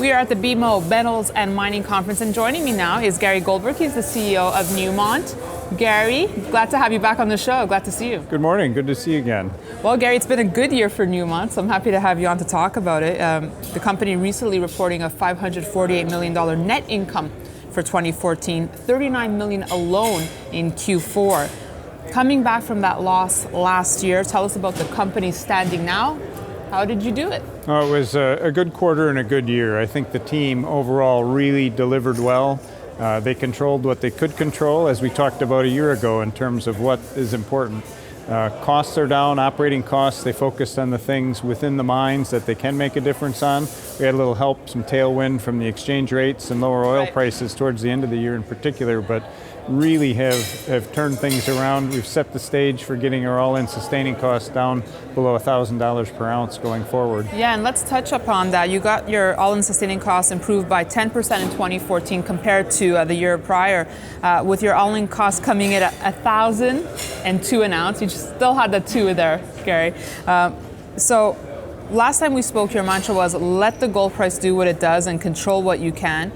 We are at the BMO Metals and Mining Conference, and joining me now is Gary Goldberg. He's the CEO of Newmont. Gary, glad to have you back on the show. Glad to see you. Good morning. Good to see you again. Well, Gary, it's been a good year for Newmont, so I'm happy to have you on to talk about it. The company recently reporting a $548 million net income for 2014, $39 million alone in Q4. Coming back from that loss last year, tell us about the company standing now. How did you do it? Oh, it was a good quarter and a good year. I think the team overall really delivered well. They controlled what they could control, as we talked about a year ago, in terms of what is important. Costs are down, operating costs. They focused on the things within the mines that they can make a difference on. We had a little help, some tailwind from the exchange rates and lower oil prices towards the end of the year in particular, but really have turned things around. We've set the stage for getting our all-in sustaining costs down below $1,000 per ounce going forward. Yeah, and let's touch upon that. You got your all-in sustaining costs improved by 10% in 2014 compared to the year prior, with your all-in costs coming in at $1,002 an ounce. You still had the two there, Gary. So last time we spoke, your mantra was let the gold price do what it does and control what you can.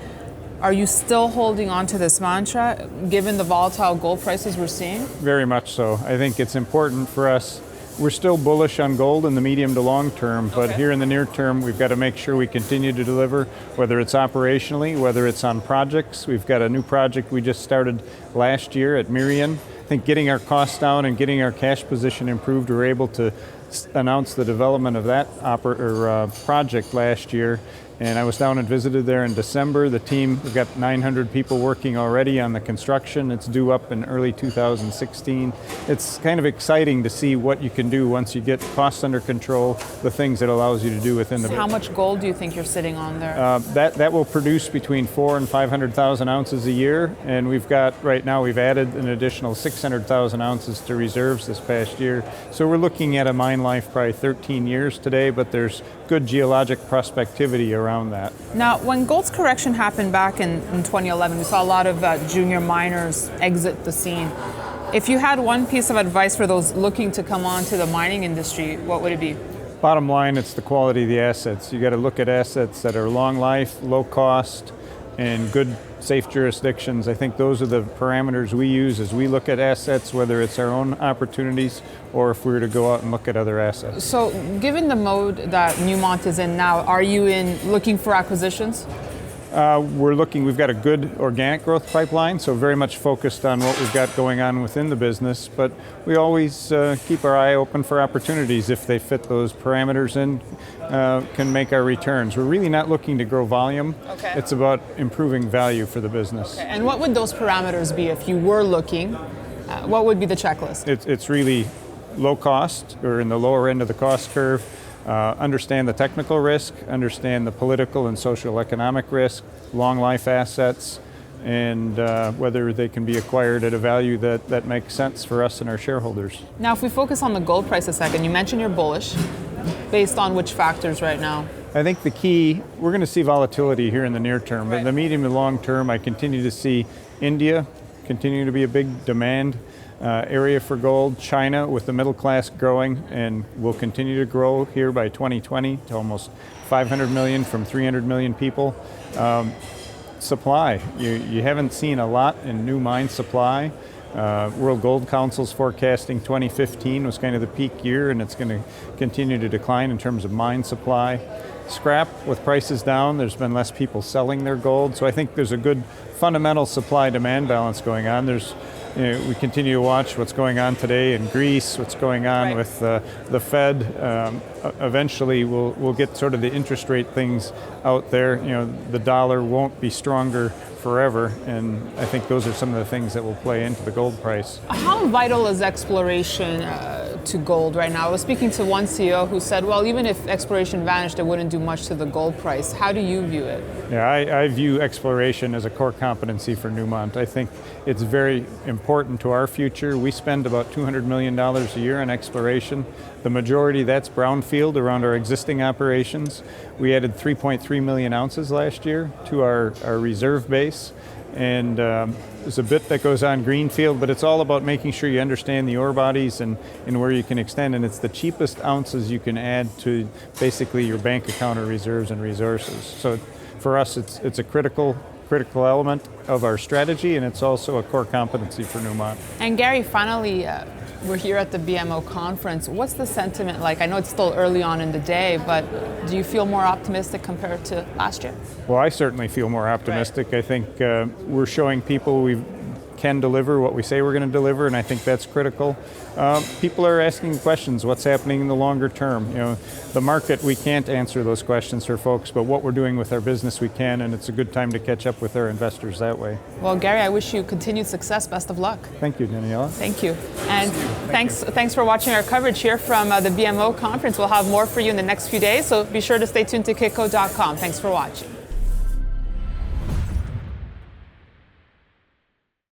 Are you still holding on to this mantra, given the volatile gold prices we're seeing? Very much so. I think it's important for us. We're still bullish on gold in the medium to long term, but here in the near term, we've got to make sure we continue to deliver, whether it's operationally, whether it's on projects. We've got a new project we just started last year at Merian. I think getting our costs down and getting our cash position improved, we were able to announce the development of that project last year. And I was down and visited there in December. The team, we've got 900 people working already on the construction. It's due up in early 2016. It's kind of exciting to see what you can do once you get costs under control, the things it allows you to do within the... How much gold do you think you're sitting on there? That will produce between 400,000 and 500,000 ounces a year. And we've got, right now, we've added an additional 600,000 ounces to reserves this past year. So we're looking at a mine life probably 13 years today, but there's good geologic prospectivity around that. Now, when gold's correction happened back in 2011, we saw a lot of junior miners exit the scene. If you had one piece of advice for those looking to come on to the mining industry, what would it be? Bottom line, it's the quality of the assets. You got to look at assets that are long life, low cost, and good, safe jurisdictions. I think those are the parameters we use as we look at assets, whether it's our own opportunities or if we were to go out and look at other assets. So given the mode that Newmont is in now, are you looking for acquisitions? We're looking, we've got a good organic growth pipeline, so very much focused on what we've got going on within the business, but we always keep our eye open for opportunities if they fit those parameters and can make our returns. We're really not looking to grow volume. Okay. It's about improving value for the business. Okay. And what would those parameters be if you were looking? What would be the checklist? It's really low cost, or in the lower end of the cost curve. Understand the technical risk, understand the political and social economic risk, long life assets, and whether they can be acquired at a value that makes sense for us and our shareholders. Now, if we focus on the gold price a second, you mentioned you're bullish. Based on which factors right now? I think the key, we're going to see volatility here in the near term, but in the medium and long term, I continue to see India continue to be a big demand area for gold. China, with the middle class growing, and will continue to grow here by 2020 to almost 500 million from 300 million people. Supply, you haven't seen a lot in new mine supply. World Gold Council's forecasting 2015 was kind of the peak year, and it's going to continue to decline in terms of mine supply. Scrap, with prices down, there's been less people selling their gold, so I think there's a good fundamental supply-demand balance going on. We continue to watch what's going on today in Greece, what's going on with the Fed. Eventually, we'll get sort of the interest rate things out there. The dollar won't be stronger forever, and I think those are some of the things that will play into the gold price. How vital is exploration to gold right now? I was speaking to one CEO who said, well, even if exploration vanished, it wouldn't do much to the gold price. How do you view it? Yeah, I view exploration as a core competency for Newmont. I think it's very important to our future. We spend about $200 million a year on exploration. The majority, that's brownfield around our existing operations. We added 3.3 million ounces last year to our reserve base. And there's a bit that goes on greenfield, but it's all about making sure you understand the ore bodies and where you can extend. And it's the cheapest ounces you can add to basically your bank account of reserves and resources. So for us, it's a critical element of our strategy, and it's also a core competency for Newmont. And Gary, finally, we're here at the BMO conference. What's the sentiment like? I know it's still early on in the day, but do you feel more optimistic compared to last year? Well, I certainly feel more optimistic. Right. I think we're showing people we can deliver what we say we're going to deliver, and I think that's critical. People are asking questions. What's happening in the longer term? You know, the market, we can't answer those questions for folks, but what we're doing with our business, we can, and it's a good time to catch up with our investors that way. Well, Gary, I wish you continued success. Best of luck. Thank you, Daniela. Thank you. And thanks for watching our coverage here from the BMO conference. We'll have more for you in the next few days, so be sure to stay tuned to Kitco.com. Thanks for watching.